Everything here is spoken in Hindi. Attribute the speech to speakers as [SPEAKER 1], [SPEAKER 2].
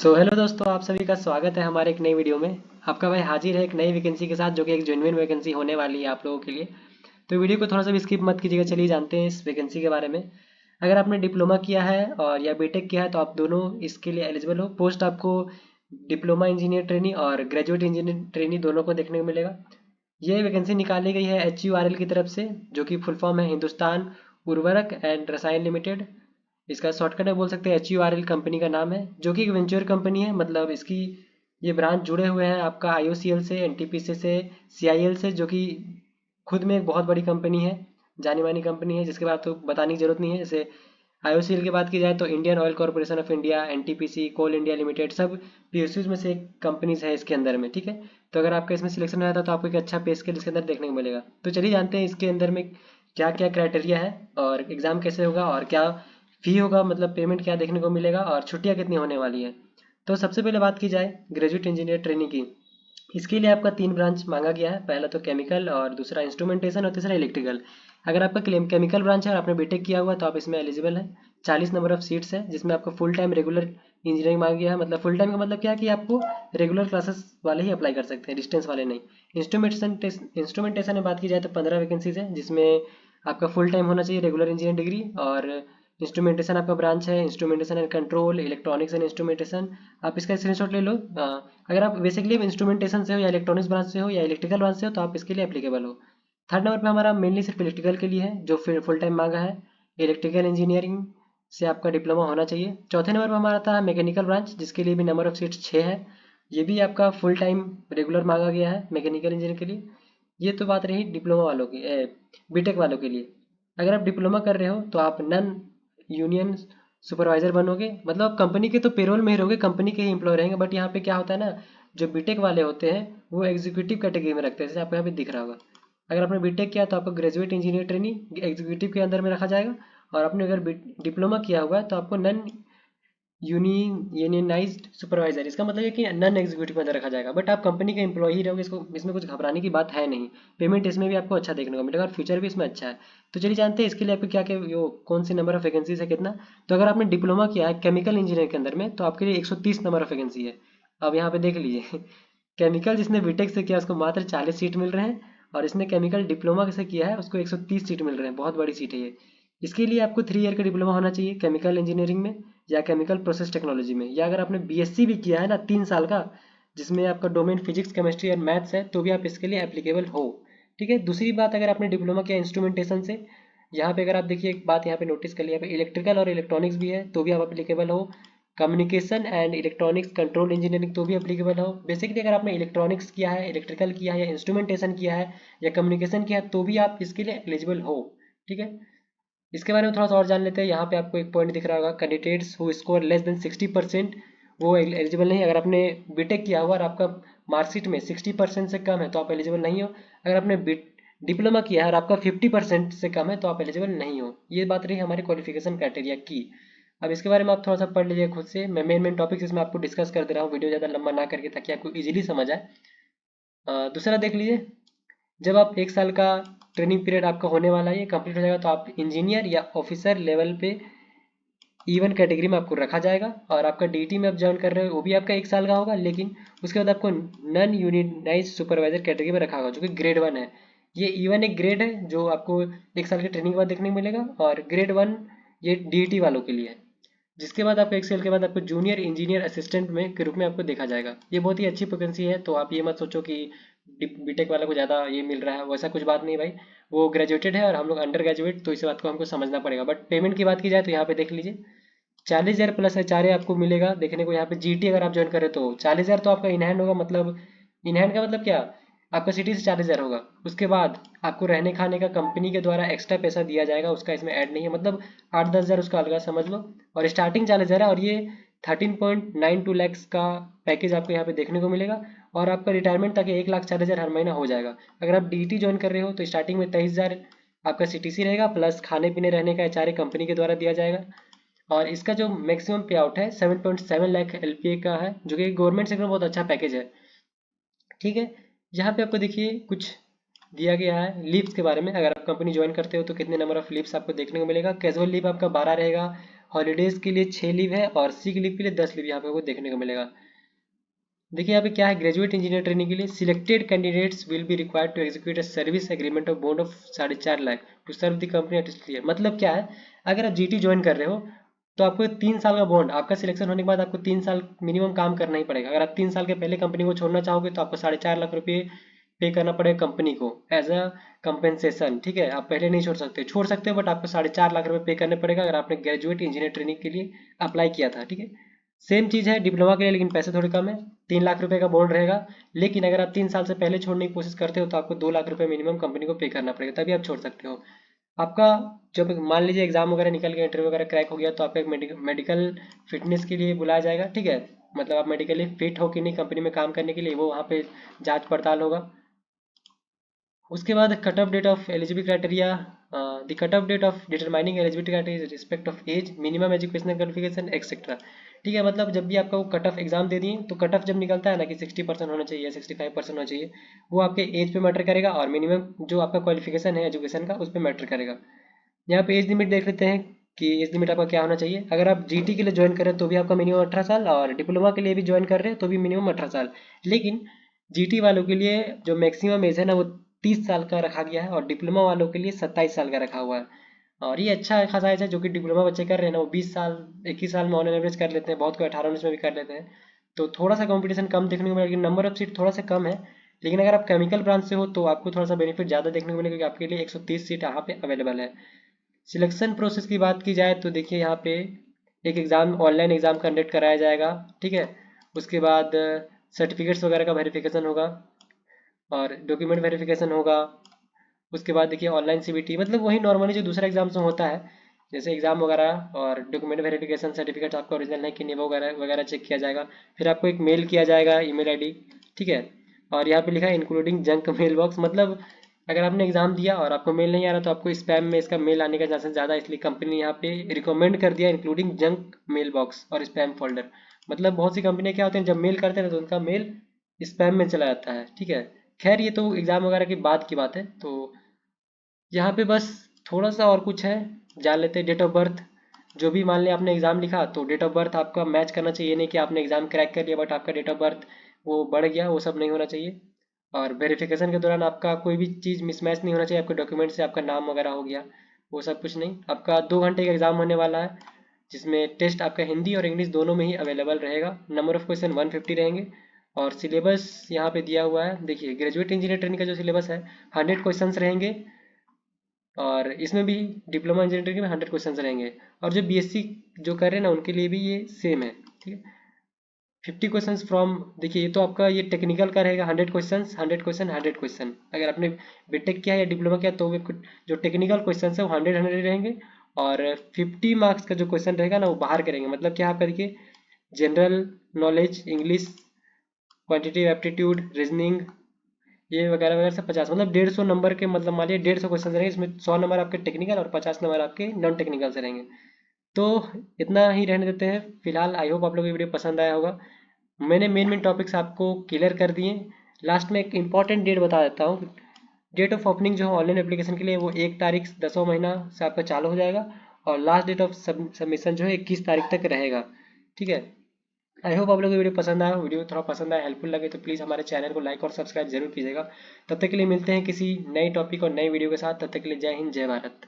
[SPEAKER 1] हेलो दोस्तों, आप सभी का स्वागत है हमारे एक नई वीडियो में। आपका भाई हाजिर है एक नई वैकेंसी के साथ, जो कि एक जेन्युइन वैकेंसी होने वाली है आप लोगों के लिए। तो वीडियो को थोड़ा सा भी स्किप मत कीजिएगा, चलिए जानते हैं इस वैकेंसी के बारे में। अगर आपने डिप्लोमा किया है और या बीटेक किया है तो आप दोनों इसके लिए एलिजिबल हो। पोस्ट आपको डिप्लोमा इंजीनियर ट्रेनी और ग्रेजुएट इंजीनियर ट्रेनी दोनों को देखने को मिलेगा। ये वैकेंसी निकाली गई है HURL की तरफ से, जो कि फुल फॉर्म है हिंदुस्तान उर्वरक एंड रसायन लिमिटेड। इसका शॉर्टकट में बोल सकते हैं HURL कंपनी का नाम है, जो कि एक वेंचर कंपनी है। मतलब इसकी ये ब्रांच जुड़े हुए हैं आपका IOCL से, NTPC से, CIL से, जो कि खुद में एक बहुत बड़ी कंपनी है, जानी मानी कंपनी है, जिसके बाद तो बताने की जरूरत नहीं है। जैसे IOCL की बात की जाए तो Indian Oil Corporation of India, NTPC, Coal India Limited, सब PSUs में से एक कंपनीज है इसके अंदर में। ठीक है, तो अगर आपका इसमें सिलेक्शन रहता है तो आपको एक अच्छा पे स्केल इसके अंदर देखने को मिलेगा। तो चलिए जानते हैं इसके अंदर में क्या क्या क्राइटेरिया है और एग्ज़ाम कैसे होगा और क्या फ़ी होगा, मतलब पेमेंट क्या देखने को मिलेगा और छुट्टियाँ कितनी होने वाली है। तो सबसे पहले बात की जाए ग्रेजुएट इंजीनियर ट्रेनिंग की। इसके लिए आपका 3 ब्रांच मांगा गया है। पहला तो केमिकल, और दूसरा इंस्ट्रूमेंटेशन, और तीसरा इलेक्ट्रिकल। अगर आपका केमिकल ब्रांच है और आपने बीटेक किया हुआ है तो आप इसमें एलिजिबल हैं। 40 नंबर ऑफ सीट्स है, जिसमें आपको फुल टाइम रेगुलर इंजीनियरिंग मांगा गया है। मतलब फुल टाइम का मतलब क्या है कि आपको रेगुलर क्लासेस वाले ही अप्लाई कर सकते हैं, डिस्टेंस वाले नहीं। इंस्ट्रूमेंटेशन में बात की जाए तो 15 वैकेंसीज है, जिसमें आपका फुल टाइम होना चाहिए रेगुलर इंजीनियरिंग डिग्री। और इंस्ट्रूमेंटेशन आपका ब्रांच है instrumentation and control, electronics and instrumentation. आप इसका स्क्रीनशॉट ले लो। अगर आप बेसिकली इंस्ट्रूमेंटेशन से हो या इलेक्ट्रॉनिक्स ब्रांच से हो या इलेक्ट्रिकल ब्रांच से हो तो आप इसके लिए एप्लीकेबल हो। थर्ड नंबर पे हमारा मेनली सिर्फ इलेक्ट्रिकल के लिए है, जो फिर फुल टाइम मांगा है। इलेक्ट्रिकल इंजीनियरिंग से आपका डिप्लोमा होना चाहिए। चौथे नंबर पर हमारा था मैकेनिकल ब्रांच, जिसके लिए भी नंबर ऑफ सीट्स 6 है। ये भी आपका फुल टाइम रेगुलर मांगा गया है मैकेनिकल इंजीनियर के लिए। ये तो बात रही डिप्लोमा वालों की, बीटेक वालों के लिए। अगर आप डिप्लोमा कर रहे हो तो आप नन यूनियन सुपरवाइजर बनोगे। मतलब आप कंपनी के तो पेरोल में ही रहोगे, कंपनी के ही एम्प्लॉय रहेंगे। बट यहाँ पे क्या होता है ना, जो बीटेक वाले होते हैं वो एग्जीक्यूटिव कैटेगरी में रखते हैं, जैसे आपको यहाँ पे दिख रहा होगा। अगर आपने बीटेक किया तो आपको ग्रेजुएट इंजीनियर ट्रेनिंग एग्जीक्यूटिव के अंदर में रखा जाएगा। और आपने अगर डिप्लोमा किया हुआ है तो आपको नन यूनियनाइज्ड सुपरवाइजर, इसका मतलब है कि नन एग्जीक्यूटिव में अंदर रखा जाएगा। बट आप कंपनी के एम्प्लॉय ही रहोगे, इसको इसमें कुछ घबराने की बात है नहीं। पेमेंट इसमें भी आपको अच्छा देखने को मिलेगा और फ्यूचर भी इसमें अच्छा है। तो चलिए जानते हैं इसके लिए आपको क्या क्या वो कौन सी नंबर ऑफ वैकेंसीज है, कितना। तो अगर आपने डिप्लोमा किया है केमिकल इंजीनियर के अंदर में तो आपके लिए 130 नंबर ऑफ वैकेंसी है। अब यहाँ पे देख लीजिए केमिकल जिसने बीटेक से किया उसको मात्र 40 सीट मिल रहे हैं, और इसने केमिकल डिप्लोमा से किया है उसको 130 सीट मिल रहे हैं। बहुत बड़ी सीट है ये। इसके लिए आपको 3 ईयर का डिप्लोमा होना चाहिए केमिकल इंजीनियरिंग में या केमिकल प्रोसेस टेक्नोलॉजी में। या अगर आपने BSc भी किया है ना 3 साल का, जिसमें आपका डोमेन फिजिक्स केमिस्ट्री और मैथ्स है, तो भी आप इसके लिए एप्लीकेबल हो। ठीक है, दूसरी बात, अगर आपने डिप्लोमा किया इंस्ट्रूमेंटेशन से, यहाँ पे अगर आप देखिए एक बात यहाँ पे नोटिस कर लिया, यहाँ पे इलेक्ट्रिकल और इलेक्ट्रॉनिक्स भी है तो भी आप एप्लीकेबल हो। Communication and electronics control engineering तो भी एप्लीकेबल हो। बेसिकली अगर आपने इलेक्ट्रॉनिक्स किया है, इलेक्ट्रिकल किया है, या इंस्ट्रूमेंटेशन किया है, या कम्युनिकेशन किया है, तो भी आप इसके लिए एलिजिबल हो। ठीक है, इसके बारे में थोड़ा सा और जान लेते हैं। यहाँ पे आपको एक पॉइंट दिख रहा होगा, candidates who score less than 60%, वो एलिजिबल नहीं। अगर आपने बीटेक किया हुआ और आपका मार्कशीट में 60% से कम है तो आप एलिजिबल नहीं हो। अगर आपने डिप्लोमा किया है और आपका 50% से कम है तो आप एलिजिबल नहीं हो। ये बात रही हमारी क्वालिफिकेशन क्राइटेरिया की। अब इसके बारे में आप थोड़ा सा पढ़ लीजिए खुद से। मैं मेन मेन टॉपिक्स इसमें आपको डिस्कस कर दे रहा हूँ, वीडियो ज़्यादा लंबा ना करके, ताकि आपको इजीली समझ आए। दूसरा देख लीजिए, जब आप 1 साल का ट्रेनिंग पीरियड आपका होने वाला है, ये कंप्लीट हो जाएगा तो आप इंजीनियर या ऑफिसर लेवल पे E1 कैटेगरी में आपको रखा जाएगा। और आपका DT में आप ज्वाइन कर रहे हो वो भी आपका 1 साल का होगा, लेकिन उसके बाद आपको नन यूनियनाइज सुपरवाइजर कैटेगरी में रखा होगा, जो कि ग्रेड 1 है। ये E1 एक ग्रेड है जो आपको 1 साल की ट्रेनिंग के बाद देखने को मिलेगा, और ग्रेड 1 ये DT वालों के लिए है। जिसके बाद आपको 1 साल के बाद आपको जूनियर इंजीनियर असिस्टेंट में के रूप में आपको देखा जाएगा। ये बहुत ही अच्छी वैकेंसी है, तो आप ये मत सोचो कि बीटेक वाला को ज़्यादा ये मिल रहा है, वैसा कुछ बात नहीं भाई। वो ग्रेजुएटेड है और हम लोग अंडर ग्रेजुएट, तो इस बात को हमको समझना पड़ेगा। बट पेमेंट की बात की जाए तो यहाँ पे देख लीजिए 40,000 प्लस HRA आपको मिलेगा देखने को। यहाँ पे GT अगर आप ज्वाइन करें तो 40,000 तो आपका इन हैंड होगा। मतलब इन हैंड का मतलब क्या, आपका सिटी से 40,000 होगा। उसके बाद आपको रहने खाने का कंपनी के द्वारा एक्स्ट्रा पैसा दिया जाएगा, उसका इसमें ऐड नहीं है। मतलब 8-10 हज़ार उसका अलग समझ लो। और स्टार्टिंग 40,000 है, और ये 13.92 लैक्स का पैकेज आपको यहाँ पे देखने को मिलेगा। और आपका रिटायरमेंट तक 1,40,000 हर महीना हो जाएगा। अगर आप DT ज्वाइन कर रहे हो तो स्टार्टिंग में 23,000 आपका CTC रहेगा, प्लस खाने पीने रहने का HRA कंपनी के द्वारा दिया जाएगा। और इसका जो मैक्सिमम पे आउट है 7.7 लाख LPA का है, जो कि गवर्नमेंट सेक्टर में बहुत अच्छा पैकेज है। ठीक है, यहाँ पे आपको देखिए कुछ दिया गया है लीव्स के बारे में। अगर आप कंपनी ज्वाइन करते हो तो कितने नंबर ऑफ लीव्स आपको देखने को मिलेगा। कैजुअल लीव आपका 12 रहेगा, हॉलीडेज के लिए 6 लीव है और सिक लीव के लिए 10 लीव यहाँ पे आपको देखने को मिलेगा। देखिए यहाँ पे क्या है, ग्रेजुएट इंजीनियर ट्रेनिंग के लिए selected candidates will be required to execute a service agreement of bond of 4.5 lakh to serve the company at year. मतलब क्या है, अगर आप जीटी ज्वाइन कर रहे हो तो आपको 3 साल का बॉन्ड, आपका सिलेक्शन होने के बाद आपको 3 साल मिनिमम काम करना ही पड़ेगा। अगर आप 3 साल के पहले कंपनी को छोड़ना चाहोगे तो आपको 4.5 लाख रुपये पे करना पड़ेगा कंपनी को एज अ कंपेंसेशन। ठीक है, आप पहले नहीं छोड़ सकते हो बट आपको 4.5 लाख रुपये पे करने पड़ेगा अगर आपने ग्रेजुएट इंजीनियर ट्रेनिंग के लिए अप्लाई किया था। ठीक है, सेम चीज़ है डिप्लोमा के लिए, लेकिन पैसे थोड़े कम है। 3 लाख रुपए का बॉन्ड रहेगा, लेकिन अगर आप 3 साल से पहले छोड़ने की कोशिश करते हो तो आपको 2 लाख रुपए मिनिमम कंपनी को पे करना पड़ेगा, तभी आप छोड़ सकते हो। आपका जब मान लीजिए एग्जाम वगैरह निकल गया, इंटरव्यू वगैरह क्रैक हो गया, तो आपका एक मेडिकल फिटनेस के लिए बुलाया जाएगा। ठीक है, मतलब आप मेडिकली फिट हो कि नहीं कंपनी में काम करने के लिए, वो वहाँ पे जांच पड़ताल होगा। उसके बाद cut off date of eligibility criteria, the cut off date of determining eligibility criteria respect of age, minimum educational qualification etcetera. ठीक है, मतलब जब भी आपका वो कट ऑफ एग्जाम दे दिए तो कट ऑफ जब निकलता है ना कि 60% होना चाहिए, 65% होना चाहिए, वो आपके एज पे मैटर करेगा और मिनिमम जो आपका क्वालिफिकेशन है एजुकेशन का उस पर मैटर करेगा। यहाँ पे एज लिमिट देख लेते हैं कि एज लिमिट आपका क्या होना चाहिए। अगर आप जीटी के लिए ज्वाइन करें तो भी आपका मिनिमम 18 साल, और डिप्लोमा के लिए भी ज्वाइन कर रहे हैं तो भी मिनिमम 18 साल। लेकिन जीटी वालों के लिए जो मैक्सिमम एज है ना वो 30 साल का रखा गया है, और डिप्लोमा वालों के लिए 27 साल का रखा हुआ है। और ये अच्छा खासा एज है, जो कि डिप्लोमा बच्चे कर रहे हैं ना वो 20 साल 21 साल में ऑन एवरेज कर लेते हैं, बहुत कोई 18-19 में भी कर लेते हैं। तो थोड़ा सा कंपटीशन कम देखने को मिलेगा, लेकिन नंबर ऑफ सीट थोड़ा सा कम है। लेकिन अगर आप केमिकल ब्रांच से हो तो आपको थोड़ा सा बेनिफिट ज़्यादा देखने को मिलेगा, क्योंकि आपके लिए 130 सीट यहाँ पे अवेलेबल है। सिलेक्शन प्रोसेस की बात की जाए तो देखिए यहाँ पे एक एग्ज़ाम, ऑनलाइन एग्ज़ाम कंडक्ट कराया जाएगा। ठीक है, उसके बाद सर्टिफिकेट्स वगैरह का वेरिफिकेशन होगा और डॉक्यूमेंट वेरिफिकेशन होगा। उसके बाद देखिए ऑनलाइन सीबीटी, मतलब वही नॉर्मली जो दूसरा एग्जाम्स में होता है, जैसे एग्जाम वगैरह और डॉक्यूमेंट वेरिफिकेशन, सर्टिफिकेट आपका ओरिजिनल है कि नहीं वो वगैरह वगैरह चेक किया जाएगा। फिर आपको एक मेल किया जाएगा, ईमेल आईडी। ठीक है, और यहाँ पे लिखा है इंक्लूडिंग जंक मेल बॉक्स, मतलब अगर आपने एग्जाम दिया और आपको मेल नहीं आ रहा तो आपको स्पैम में इसका मेल आने का चांसेस ज़्यादा है, इसलिए कंपनी ने यहाँ पे रिकमेंड कर दिया इंक्लूडिंग जंक मेल बॉक्स और स्पैम फोल्डर। मतलब बहुत सी कंपनियाँ क्या होते हैं, जब मेल करते हैं तो उनका मेल स्पैम में चला जाता है। ठीक है, खैर ये तो एग्ज़ाम वगैरह के बाद की बात है। तो यहाँ पे बस थोड़ा सा और कुछ है, जान लेते हैं। डेट ऑफ बर्थ, जो भी मान लिया आपने एग्ज़ाम लिखा तो डेट ऑफ बर्थ आपका मैच करना चाहिए, नहीं कि आपने एग्ज़ाम क्रैक कर लिया बट आपका डेट ऑफ बर्थ वो बढ़ गया, वो सब नहीं होना चाहिए। और वेरिफिकेशन के दौरान आपका कोई भी चीज़ मिसमैच नहीं होना चाहिए, आपके डॉक्यूमेंट से आपका नाम वगैरह हो गया, वो सब कुछ नहीं। आपका 2 घंटे का एग्ज़ाम होने वाला है, जिसमें टेस्ट आपका हिंदी और इंग्लिश दोनों में ही अवेलेबल रहेगा। नंबर ऑफ क्वेश्चन 150 रहेंगे, और सिलेबस यहाँ पे दिया हुआ है। देखिए ग्रेजुएट इंजीनियर ट्रेनिंग का जो सिलेबस है 100 क्वेश्चंस रहेंगे, और इसमें भी डिप्लोमा इंजीनियरिंग में 100 क्वेश्चंस रहेंगे। और जो बीएससी जो कर रहे हैं ना उनके लिए भी ये सेम है। ठीक है, 50 क्वेश्चंस फ्रॉम, देखिए ये तो आपका ये टेक्निकल का रहेगा, 100 क्वेश्चन 100 क्वेश्चन 100 क्वेश्चन। अगर आपने बीटेक किया है या डिप्लोमा किया तो जो टेक्निकल क्वेश्चन है वो 100 रहेंगे, और 50 मार्क्स का जो क्वेश्चन रहेगा ना वो बाहर करेंगे। मतलब क्या आपका देखिए general knowledge, English, quantitative aptitude, reasoning, ये वगैरह वगैरह सब 50, मतलब 150 नंबर के, मतलब मान लीजिए 150 क्वेश्चन रहेंगे, इसमें 100 नंबर आपके टेक्निकल और 50 नंबर आपके नॉन टेक्निकल से रहेंगे। तो इतना ही रहने देते हैं फिलहाल। आई होप आप लोगों को वीडियो पसंद आया होगा। मैंने मेन मेन टॉपिक्स आपको क्लियर कर दिए। लास्ट में एक इंपॉर्टेंट डेट बता देता हूँ। डेट ऑफ ओपनिंग जो है ऑनलाइन एप्लीकेशन के लिए वो 1 तारीख 10वां महीना से आपका चालू हो जाएगा, और लास्ट डेट ऑफ सबमिशन जो है 21 तारीख तक रहेगा। ठीक है, आई होप आप लोगों को वीडियो पसंद आया। वीडियो थोड़ा पसंद आया, हेल्पफुल लगे तो प्लीज़ हमारे चैनल को लाइक और सब्सक्राइब जरूर कीजिएगा। तब तक के लिए मिलते हैं किसी नए टॉपिक और नई वीडियो के साथ। तब तक के लिए जय हिंद, जय भारत।